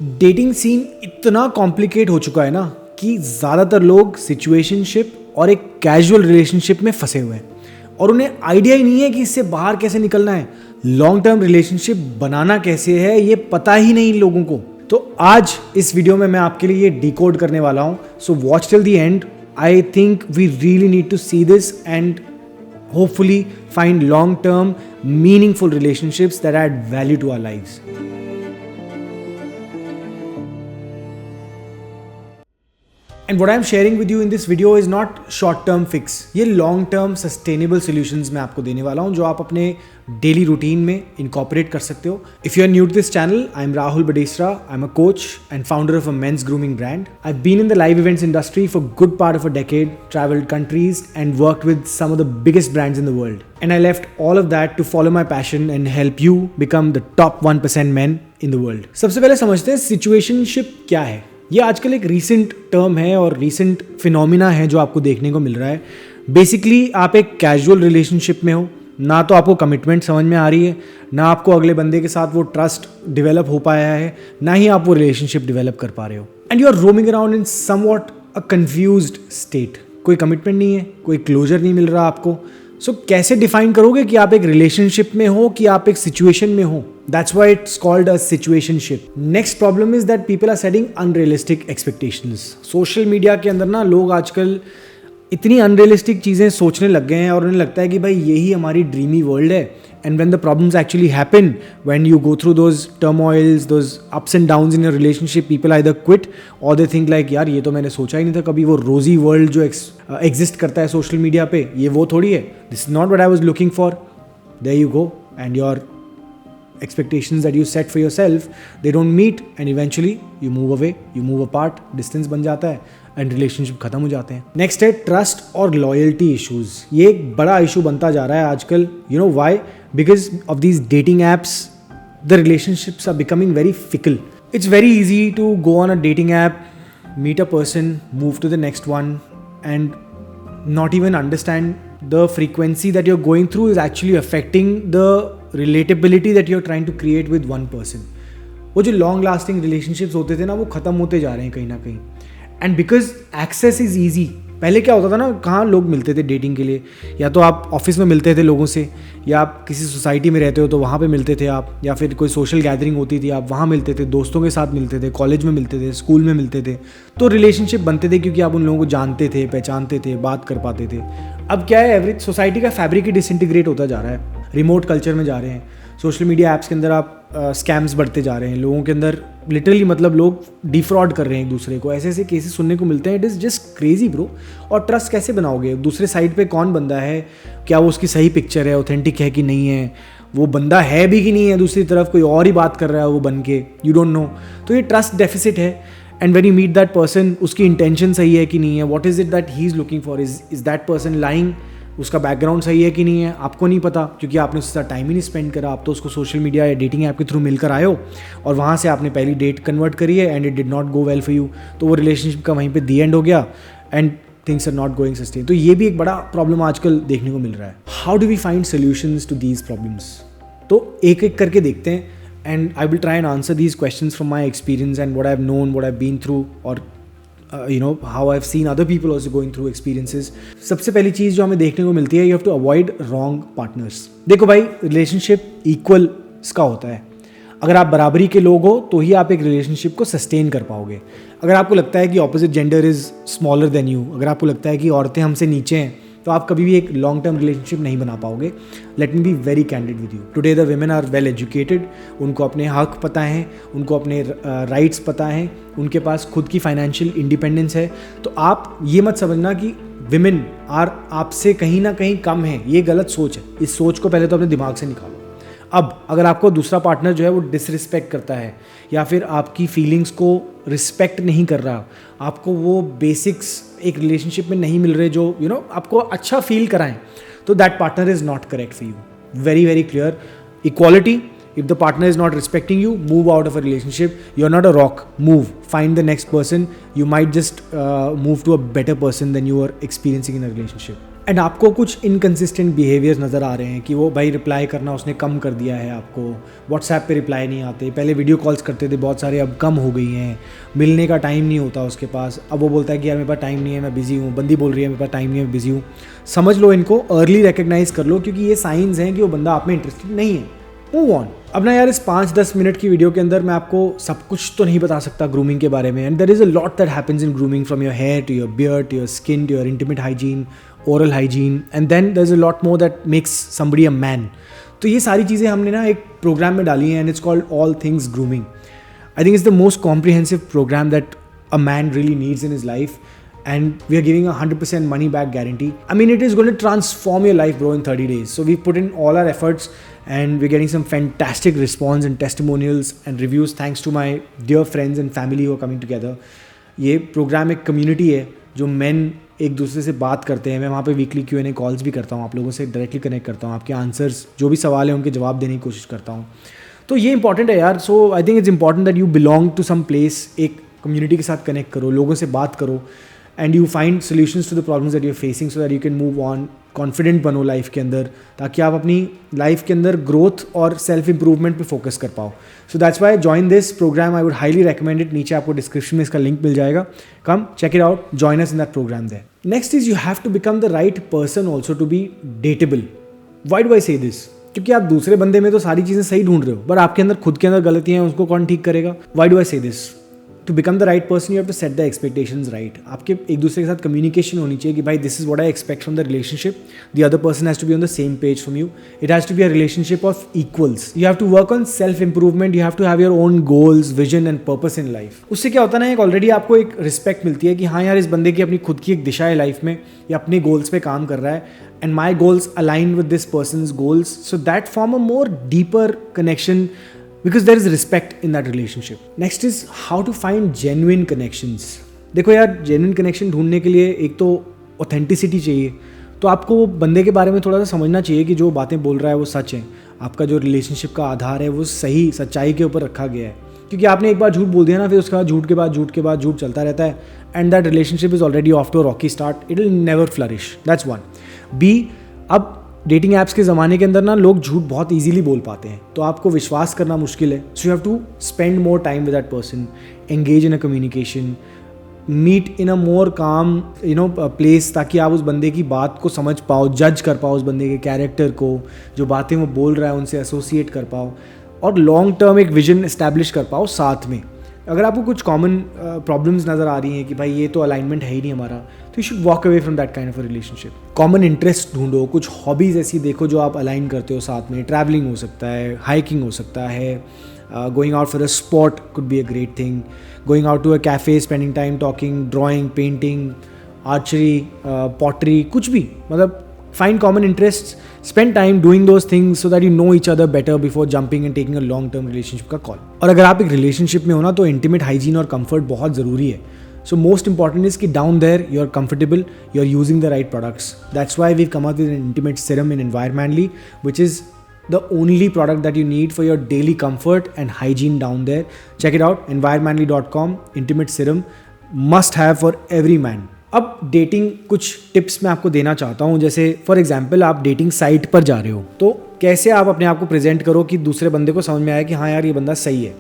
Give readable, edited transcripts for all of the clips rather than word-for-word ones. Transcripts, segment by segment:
Dating scene इतना complicate हो चुका है ना कि ज़्यादातर लोग सिचुएशनशिप और एक कैजुअल रिलेशनशिप में फंसे हुए हैं और उन्हें आइडिया ही नहीं है कि इससे बाहर कैसे निकलना है। लॉन्ग टर्म रिलेशनशिप बनाना कैसे है ये पता ही नहीं लोगों को। तो आज इस वीडियो में मैं आपके लिए ये डिकोड करने वाला हूँ। So watch till the end. I think we really need to see this and hopefully find long-term meaningful relationships that add value to our lives. And what I'm sharing with you in this video is not short-term fix. ये long-term sustainable solutions मैं आपको देने वाला हूँ जो आप अपने daily routine में incorporate कर सकते हो. If you are new to this channel, I'm Rahul Badesra. I'm a coach and founder of a men's grooming brand. I've been in the live events industry for good part of a decade, traveled countries and worked with some of the biggest brands in the world. And I left all of that to follow my passion and help you become the top 1% men in the world. सबसे पहले समझते हैं situationship क्या है। ये आजकल एक recent term है और रीसेंट फिनोमिना है जो आपको देखने को मिल रहा है। बेसिकली आप एक कैजुअल रिलेशनशिप में हो, ना तो आपको कमिटमेंट समझ में आ रही है, ना आपको अगले बंदे के साथ वो ट्रस्ट डेवलप हो पाया है, ना ही आप वो रिलेशनशिप डेवलप कर पा रहे हो। And you are roaming around in somewhat a confused state. कोई कमिटमेंट नहीं है, कोई क्लोजर नहीं मिल रहा आपको। सो कैसे डिफाइन करोगे कि आप एक रिलेशनशिप में हो कि आप एक सिचुएशन में हो? That's why it's called a situationship. Next problem is that people are setting unrealistic expectations. Social media के अंदर ना लोग आजकल इतनी अनरियलिस्टिक चीज़ें सोचने लग गए हैं और उन्हें लगता है कि भाई यही हमारी ड्रीमी वर्ल्ड है. And when the problems actually happen, when you go through those turmoils, those ups and downs in your relationship, people either quit or they think like यार ये तो मैंने सोचा ही नहीं था कभी वो रोजी वर्ल्ड जो एग्जिस्ट करता है सोशल मीडिया पे, ये वो थोड़ी है. This is not what I was looking for. There you go. And your expectations that you set for yourself, they don't meet and eventually you move away, you move apart, distance बन जाता है and relationship खत्म हो जाते हैं. Next है trust और loyalty issues. ये एक बड़ा issue बनता जा रहा है आजकल. You know why? Because of these dating apps, the relationships are becoming very fickle. It's very easy to go on a dating app, meet a person, move to the next one and not even understand the frequency that you're going through is actually affecting the relatability that you're trying to create with one person. वो जो long lasting relationships होते थे ना वो ख़त्म होते जा रहे हैं कहीं ना कहीं. And because access is easy. पहले क्या होता था ना, कहाँ लोग मिलते थे डेटिंग के लिए? या तो आप ऑफिस में मिलते थे लोगों से, या आप किसी सोसाइटी में रहते हो तो वहाँ पे मिलते थे आप, या फिर कोई सोशल गैदरिंग होती थी आप वहाँ मिलते थे, दोस्तों के साथ मिलते थे, कॉलेज में मिलते थे, स्कूल में मिलते थे. तो रिलेशनशिप बनते थे क्योंकि आप उन लोगों को जानते थे, पहचानते थे, बात कर पाते थे. अब क्या है, एवरेज सोसाइटी का फैब्रिक ही डिसइंटीग्रेट होता जा रहा है. रिमोट कल्चर में जा रहे हैं. सोशल मीडिया ऐप्स के अंदर आप स्कैम्स बढ़ते जा रहे हैं. लोगों के अंदर लिटरली मतलब लोग डिफ्रॉड कर रहे हैं एक दूसरे को. ऐसे ऐसे केसेस सुनने को मिलते हैं. It is just crazy bro. और ट्रस्ट कैसे बनाओगे? दूसरे साइड पे कौन बंदा है, क्या वो उसकी सही पिक्चर है, ऑथेंटिक है कि नहीं है, वो बंदा है भी कि नहीं है, दूसरी तरफ कोई और ही बात कर रहा है वो बन के, यू डोंट नो. तो ये ट्रस्ट डेफिसिट है. And when you meet that person, उसकी इंटेंशन सही है कि नहीं है, what is it that he is looking for, is that person lying, उसका बैकग्राउंड सही है कि नहीं है, आपको नहीं पता क्योंकि आपने उसके साथ टाइम ही नहीं स्पेंड करा. आप तो उसको सोशल मीडिया या डेटिंग ऐप के थ्रू मिलकर आए हो और वहाँ से आपने पहली डेट कन्वर्ट करी है and it did not go well for you. तो वो रिलेशनशिप का वहीं पे दी एंड हो गया and things are not going sustain. तो ये भी एक बड़ा प्रॉब्लम आजकल देखने को मिल रहा है. How do we find solutions to these problems? तो एक एक करके देखते हैं and I will try and answer these questions from my experience and what I have known, what I have been through और how I've seen other people also going through experiences. सबसे पहली चीज़ जो हमें देखने को मिलती है, you have to avoid wrong partners. देखो भाई, रिलेशनशिप इक्वल का होता है. अगर आप बराबरी के लोग हो तो ही आप एक रिलेशनशिप को सस्टेन कर पाओगे. अगर आपको लगता है कि opposite gender is smaller than you, अगर आपको लगता है कि औरतें हमसे नीचे हैं, तो आप कभी भी एक लॉन्ग टर्म रिलेशनशिप नहीं बना पाओगे. Let me be very candid with you. Today the women are well educated. उनको अपने हक पता है, उनको अपने राइट्स पता हैं, उनके पास खुद की फाइनेंशियल इंडिपेंडेंस है. तो आप ये मत समझना कि women आर आपसे कहीं ना कहीं कम है. ये गलत सोच है. इस सोच को पहले तो अपने दिमाग से निकालो. अब अगर आपको दूसरा पार्टनर जो है वो डिसरिस्पेक्ट करता है या फिर आपकी फीलिंग्स को रिस्पेक्ट नहीं कर रहा, आपको वो बेसिक्स एक रिलेशनशिप में नहीं मिल रहे जो आपको अच्छा फील कराएं, तो that partner is not correct for you. Very very clear. Equality. If the partner is not respecting you, move out of a relationship. You're not a rock. Move. Find the next person. You might just move to a better person than you were experiencing in a relationship. And आपको कुछ inconsistent behaviours नज़र आ रहे हैं कि वो भाई reply करना उसने कम कर दिया है, आपको व्हाट्सएप पे रिप्लाई नहीं आते, पहले वीडियो कॉल्स करते थे बहुत सारे, अब कम हो गई हैं, मिलने का टाइम नहीं होता उसके पास, अब वो बोलता है कि यार मेरे पास टाइम नहीं है, मैं बिज़ी हूँ, बंदी बोल रही है मेरे पास टाइम नहीं है, मैं बिज़ी हूँ। समझ लो इनको, अर्ली रिकग्नाइज कर लो, क्योंकि ये साइंस हैं कि वो बंदा आप में इंटरेस्टेड नहीं है। Move on. अब ना यार इस 5-10 मिनट की वीडियो के अंदर मैं आपको सब कुछ तो नहीं बता सकता ग्रूमिंग के बारे में, and there is a lot that happens in grooming, from your hair to your beard to your skin to your intimate hygiene, oral hygiene, and then there is a lot more that makes somebody a man. तो ये सारी चीज़ें हमने ना एक programme में डाली हैं, and it's called all things grooming. I think it's the most comprehensive program that a man really needs in his life, and we are giving a 100% money back guarantee. I mean, it is going to transform your life, bro, in 30 days. So we've put in all our efforts, and we're getting some fantastic response and testimonials and reviews thanks to my dear friends and family who are coming together. ये programme एक community है जो main एक दूसरे से बात करते हैं। मैं वहाँ पे वीकली Q&A कॉल्स भी करता हूँ, आप लोगों से डायरेक्टली कनेक्ट करता हूँ, आपके आंसर्स जो भी सवाल है उनके जवाब देने की कोशिश करता हूँ। तो ये इंपॉर्टेंट है यार। So I think it's important that you belong to some place, एक कम्युनिटी के साथ कनेक्ट करो, लोगों से बात करो, and you find solutions to the problems that you are facing, so that you can move on. Confident बनो life के अंदर, ताकि आप अपनी लाइफ के अंदर ग्रोथ और सेल्फ इंप्रूवमेंट पे फोकस कर पाओ। So that's why join this program, I would highly recommend it. नीचे आपको डिस्क्रिप्शन में इसका लिंक मिल जाएगा, come check it out, join us in that program there. Next is you have to become the right person also to be dateable. Why do I say this? क्योंकि आप दूसरे बंदे में तो सारी चीज़ें सही ढूंढ रहे हो, बट आपके अंदर खुद के अंदर गलतियां हैं, उसको कौन ठीक करेगा? Why do I say this? To become the right person you have to set the expectations right. आपके एक दूसरे के साथ कम्युनिकेशन होनी चाहिए कि भाई this is what I expect from the relationship, the other person has to be on the same page from you, it has to be a relationship of equals. You have to work on self improvement, you have to have your own goals, vision and purpose in life. उससे क्या होता है ना, एक already आपको एक respect मिलती है कि हाँ यार इस बंदे की अपनी खुद की एक दिशा है लाइफ में, या अपने गोल्स पे काम कर रहा है, and my goals align with this person's goals, so that form a more deeper connection because there is respect in that relationship. Next is how to find genuine connections. देखो यार, genuine connection ढूंढने के लिए एक तो authenticity चाहिए, तो आपको वो बंदे के बारे में थोड़ा सा समझना चाहिए कि जो बातें बोल रहा है वो सच है, आपका जो रिलेशनशिप का आधार है वो सही सच्चाई के ऊपर रखा गया है। क्योंकि आपने एक बार झूठ बोल दिया ना, फिर उसके बाद झूठ के बाद झूठ चलता रहता है, and that relationship is already off to a rocky start, it will never flourish. That's one. B, अब डेटिंग ऐप्स के ज़माने के अंदर ना लोग झूठ बहुत इजीली बोल पाते हैं, तो आपको विश्वास करना मुश्किल है। So you have to spend more time with that person, engage in a communication, meet in a more calm place, ताकि आप उस बंदे की बात को समझ पाओ, जज कर पाओ उस बंदे के कैरेक्टर को, जो बातें वो बोल रहा है उनसे एसोसिएट कर पाओ, और लॉन्ग टर्म एक विजन इस्टेब्लिश कर पाओ साथ में। अगर आपको कुछ कॉमन प्रॉब्लम्स नज़र आ रही हैं कि भाई ये तो अलाइनमेंट है ही नहीं हमारा, तो you should walk away from that kind of a relationship. Common interest ढूंढो, कुछ हॉबीज़ ऐसी देखो जो आप अलाइन करते हो साथ में। ट्रैवलिंग हो सकता है, हाइकिंग हो सकता है, going out for a spot could be a great thing, going out to a cafe, spending time talking, drawing, painting, archery, pottery, कुछ भी, मतलब find common interests, spend time doing those things so that you know each other better before jumping and taking a long term relationship का call. और अगर आप एक relationship में हो ना, तो intimate hygiene और comfort बहुत ज़रूरी है। So most important is कि down there you are comfortable, you are using the right products. That's why we've come up with an intimate serum in Environmentally, which is the only product that you need for your daily comfort and hygiene down there. Check it out, environmentally.com, intimate serum, must have for every man. अब dating कुछ tips मैं आपको देना चाहता हूँ। जैसे for example आप dating site पर जा रहे हो, तो कैसे आप अपने आप को प्रेजेंट करो कि दूसरे बंदे को समझ में आए कि हाँ यार ये बंदा सही है।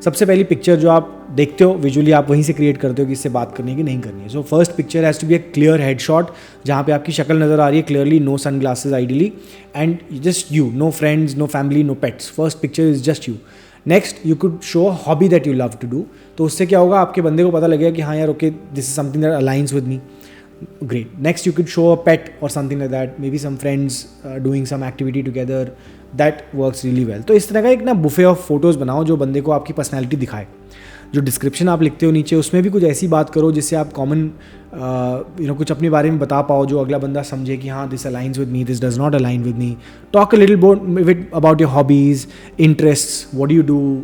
सबसे पहली पिक्चर जो आप देखते हो विजुअली, आप वहीं से क्रिएट करते हो कि इससे बात करनी है कि नहीं करनी है। So first picture has to be a clear head shot, जहाँ पे आपकी शक्ल नज़र आ रही है clearly, no sunglasses ideally, and just you, no friends, no family, no pets. First picture is just you. Next you could show a hobby that you love to do, तो उससे क्या होगा, आपके बंदे को पता लगेगा कि हाँ यार okay, this is something that aligns with me. Great. Next, you could show a pet or something like that. Maybe some friends doing some activity together. That works really well. तो इस तरह का एक ना बुफे ऑफ फोटोज़ बनाओ जो बंदे को आपकी पर्सनैलिटी दिखाए। जो डिस्क्रिप्शन आप लिखते हो नीचे, उसमें भी कुछ ऐसी बात करो जिससे आप कॉमन कुछ अपने बारे में बता पाओ, जो अगला बंदा समझे कि हाँ this aligns with me, this does not align with me. Talk a little bit about your hobbies, interests, what do you do,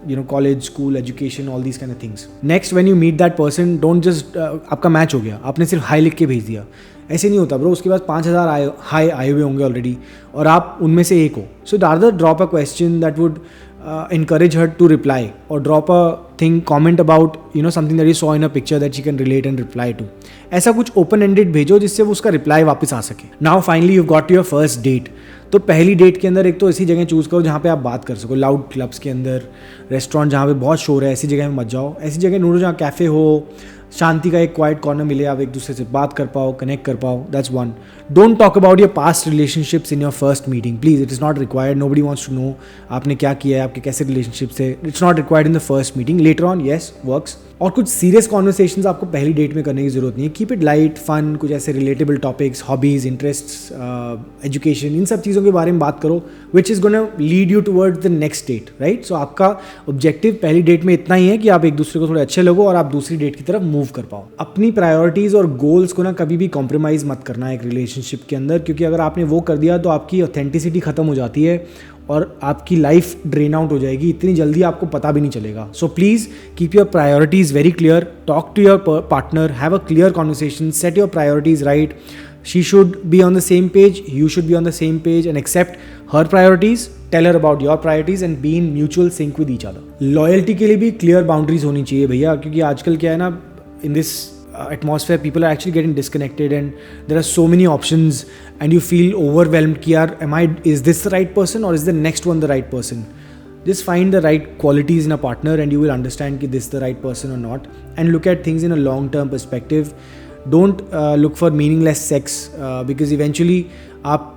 your college, school, education, all these kind of things. Next, when you meet that person, don't just आपका match हो गया, आपने सिर्फ high लिख के भेज दिया, ऐसे नहीं होता ब्रो। उसके बाद 5000 हाई आए हुए होंगे ऑलरेडी और आप उनमें से एक हो। So rather drop a question that would encourage her to reply or drop a thing, comment about something that you saw in a picture that she can relate and reply to. ऐसा कुछ open ended भेजो जिससे वो उसका reply वापस आ सके. Now finally you've got your first date. तो पहली डेट के अंदर एक तो ऐसी जगह चूज़ करो जहाँ पे आप बात कर सको. लाउड क्लब्स के अंदर, रेस्टोरेंट जहाँ पे बहुत शोर है, ऐसी जगह में मत जाओ. ऐसी जगह ढूंढो जहाँ कैफ़े हो, शांति का एक क्वाइट कॉर्नर मिले, आप एक दूसरे से बात कर पाओ, कनेक्ट कर पाओ. That's one. Don't talk about your past relationships in your first meeting please. It is not required. Nobody wants to know आपने क्या किया है, आपके कैसे रिलेशनशिप्स है. It's not required in the first meeting. Later on yes works. और कुछ serious conversations आपको पहली डेट में करने की जरूरत नहीं है. कीप इट लाइट, फन, कुछ ऐसे relatable topics, hobbies, interests, education, इन सब चीज़ों के बारे में बात करो which is gonna lead you towards the next date, right. So आपका ऑब्जेक्टिव पहली डेट में इतना ही है कि आप एक दूसरे को थोड़े अच्छे लगो और आप दूसरी डेट की तरफ मूव कर पाओ. अपनी प्रायोरिटीज़ और गोल्स को ना कभी भी कॉम्प्रोमाइज़ मत करना एक रिलेशनशिप के अंदर, क्योंकि अगर आपने वो कर दिया तो आपकी ऑथेंटिसिटी खत्म हो जाती है और आपकी लाइफ ड्रेन आउट हो जाएगी. इतनी जल्दी आपको पता भी नहीं चलेगा. So please keep your priorities very clear. Talk to your partner, have a clear conversation, set your priorities right. She should be on the same page, you should be on the same page and accept her priorities. Tell her about your priorities and be in mutual sync with each other. Loyalty के लिए भी clear boundaries होनी चाहिए भैया, क्योंकि आजकल क्या है ना, in this atmosphere people are actually getting disconnected and there are so many options and you feel overwhelmed कि यार is this the right person or is the next one the right person? Just find the right qualities in a partner and you will understand कि this is the right person or not, and look at things in a long term perspective. Don't look for meaningless sex because eventually आप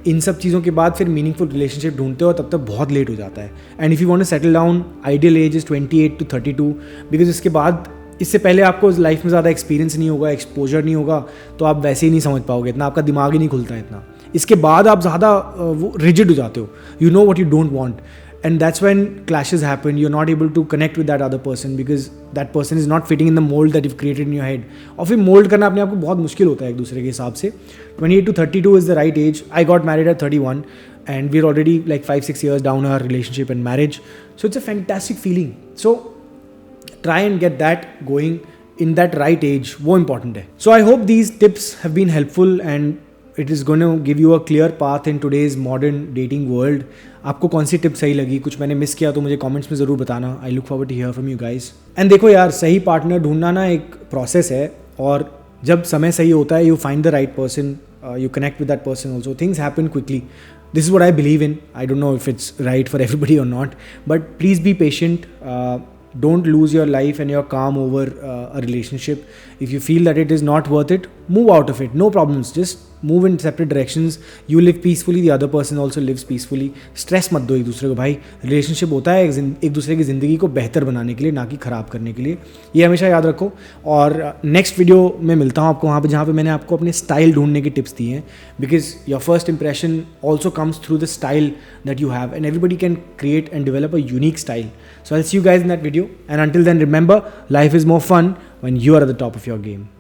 इन सब चीज़ों के बाद फिर meaningful relationship ढूंढते हो तब तक बहुत लेट हो जाता है. And if you want to settle down, ideal age is 28 to 32 because इसके बाद, इससे पहले आपको लाइफ में ज़्यादा एक्सपीरियंस नहीं होगा, एक्सपोजर नहीं होगा, तो आप वैसे ही नहीं समझ पाओगे इतना, आपका दिमाग ही नहीं खुलता इतना. इसके बाद आप ज़्यादा वो रिजिड हो जाते हो. You know what you don't want. And that's when clashes happen. You're not able to connect with that other person because that person is not fitting in the mold that you've created in your head. और फिर mold करना अपने आप को बहुत मुश्किल होता है एक दूसरे के हिसाब से. 28 to 32 is the right age. I got married at 31 and we're already like 5-6 years down our relationship and marriage. So it's a fantastic feeling. So try and get that going in that right age. वो important है. So I hope these tips have been helpful and it is going to give you a clear path in today's modern dating world. आपको कौन सी tip सही लगी, कुछ मैंने miss किया तो मुझे कमेंट्स में ज़रूर बताना. I look forward to hear from you guys. एंड देखो यार, सही पार्टनर ढूंढना ना एक प्रोसेस है और जब समय सही होता है, you find the right person, you connect with that person also. Things happen quickly. This is what I believe in. I don't know if it's right for everybody or not, but please be patient. Don't lose your life and your calm over a relationship. If you feel that it is not worth it, move out of it. No problems. Just move in separate directions. You live peacefully, the other person also lives peacefully. Stress मत दो एक दूसरे को भाई. Relationship होता है एक दूसरे की ज़िंदगी को बेहतर बनाने के लिए, ना कि ख़राब करने के लिए. ये हमेशा याद रखो. और नेक्स्ट वीडियो में मिलता हूँ आपको वहाँ पे जहाँ पे मैंने आपको अपने स्टाइल ढूंढने की टिप्स दी हैं. Because your first impression also comes through the style that you have, and everybody can create and develop a unique style. So I'll see you guys in that video, and until then remember, life is more fun when you are at the top of your game.